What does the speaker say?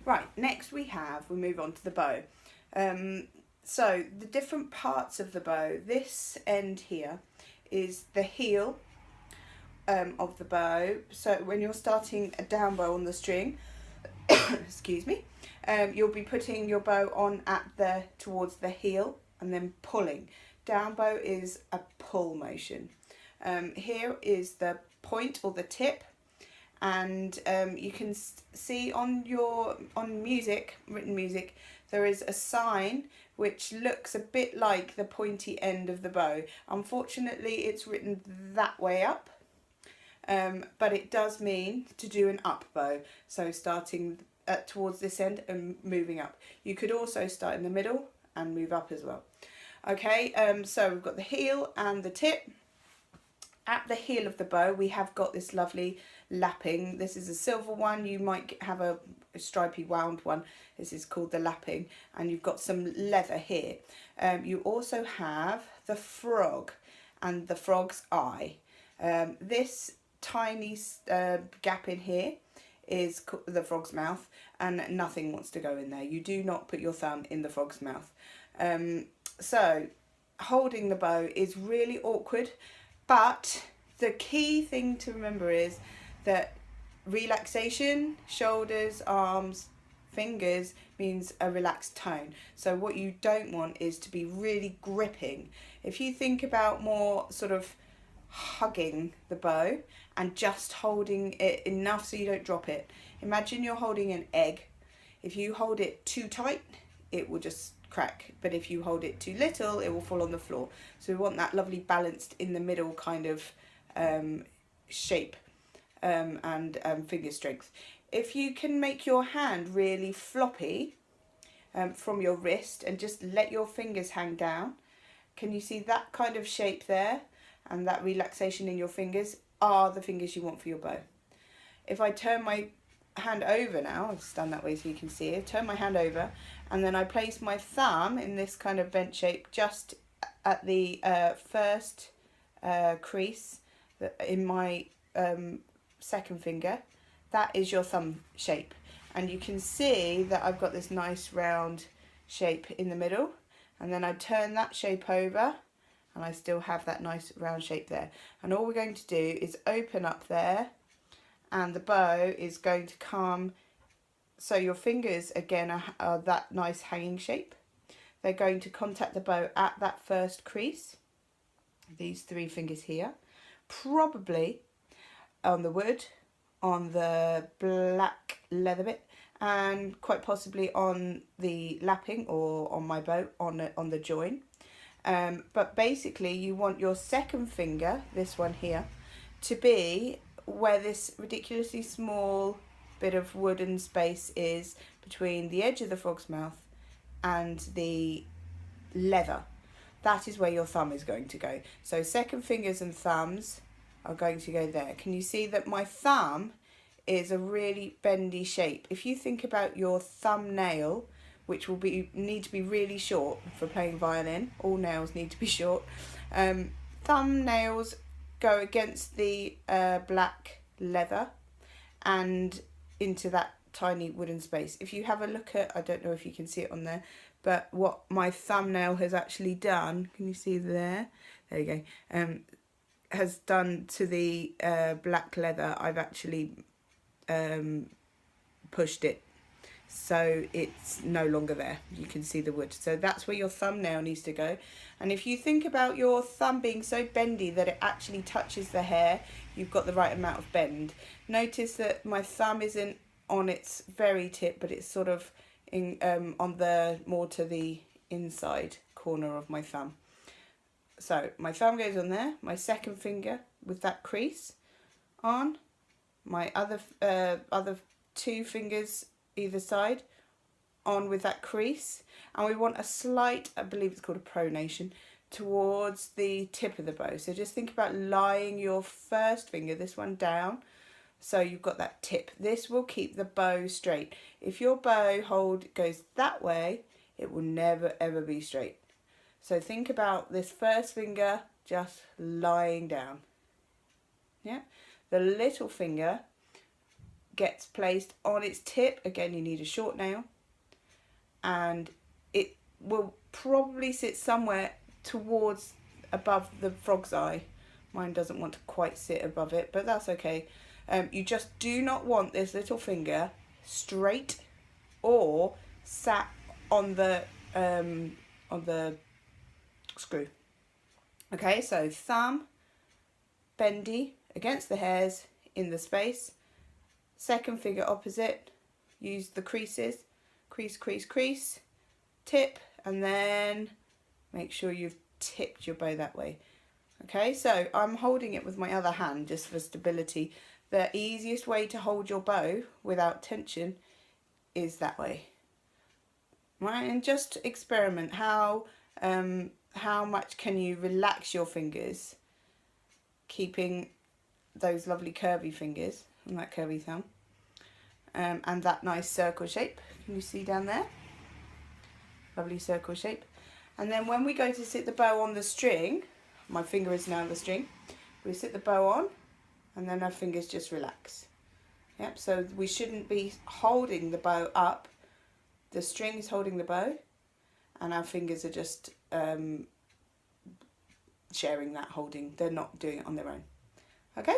Right, next we move on to the bow. So the different parts of the bow, this end here is the heel of the bow. So when you're starting a down bow on the string, excuse me, you'll be putting your bow on towards the heel and then pulling. Down bow is a pull motion. Here is the point or the tip, and you can see on written music, there is a sign which looks a bit like the pointy end of the bow. Unfortunately, it's written that way up, but it does mean to do an up bow. So starting towards this end and moving up. You could also start in the middle and move up as well. Okay, so we've got the heel and the tip. At the heel of the bow, we have got this lovely lapping. This is a silver one. You might have a stripy wound one. This is called the lapping, and you've got some leather here. You also have the frog and the frog's eye. This tiny gap in here is the frog's mouth, and nothing wants to go in there. You do not put your thumb in the frog's mouth. So holding the bow is really awkward. But the key thing to remember is that relaxation, shoulders, arms, fingers means a relaxed tone. So what you don't want is to be really gripping. If you think about more sort of hugging the bow and just holding it enough so you don't drop it. Imagine you're holding an egg. If you hold it too tight, it will just crack, but if you hold it too little, it will fall on the floor. So we want that lovely balanced in the middle kind of shape and finger strength. If you can make your hand really floppy from your wrist and just let your fingers hang down, can you see that kind of shape there? And that relaxation in your fingers are the fingers you want for your bow. If I turn my hand over now, I'll stand that way so you can see it, turn my hand over, and then I place my thumb in this kind of bent shape just at the first crease in my second finger. That is your thumb shape, and you can see that I've got this nice round shape in the middle, and then I turn that shape over and I still have that nice round shape there. And all we're going to do is open up there, and the bow is going to come, so your fingers again are that nice hanging shape. They're going to contact the bow at that first crease, these three fingers here, probably on the wood, on the black leather bit, and quite possibly on the lapping or on my bow on the join. But basically you want your second finger, this one here, to be where this ridiculously small bit of wooden space is between the edge of the frog's mouth and the leather. That is where your thumb is going to go. So second fingers and thumbs are going to go there. Can you see that my thumb is a really bendy shape? If you think about your thumbnail, which will need to be really short for playing violin, all nails need to be short. Thumbnails go against the black leather and into that tiny wooden space. If you have a look at, I don't know if you can see it on there, but what my thumbnail has actually done, can you see there? There you go. Has done to the black leather, I've actually pushed it, so it's no longer there. You can see the wood. So that's where your thumbnail needs to go. And if you think about your thumb being so bendy that it actually touches the hair, you've got the right amount of bend. Notice that my thumb isn't on its very tip, but it's sort of in on the more to the inside corner of my thumb. So my thumb goes on there, my second finger with that crease on, my other two fingers either side on with that crease, and we want a slight, I believe it's called a pronation, towards the tip of the bow. So just think about lying your first finger, this one, down, so you've got that tip. This will keep the bow straight. If your bow hold goes that way, it will never ever be straight. So think about this first finger just lying down. Yeah, the little finger gets placed on its tip. Again, you need a short nail, and it will probably sit somewhere towards above the frog's eye. Mine doesn't want to quite sit above it, but that's okay. You just do not want this little finger straight or sat on the screw. Okay, so thumb bendy against the hairs in the space. Second finger opposite. Use the creases. Crease, crease, crease. Tip, and then make sure you've tipped your bow that way. Okay, so I'm holding it with my other hand just for stability. The easiest way to hold your bow without tension is that way. Right, and just experiment how much can you relax your fingers, keeping those lovely curvy fingers and that curvy thumb, and that nice circle shape. Can you see down there? Lovely circle shape. And then when we go to sit the bow on the string, my finger is now the string, we sit the bow on and then our fingers just relax. Yep, so we shouldn't be holding the bow up. The string is holding the bow and our fingers are just sharing that holding. They're not doing it on their own. Okay?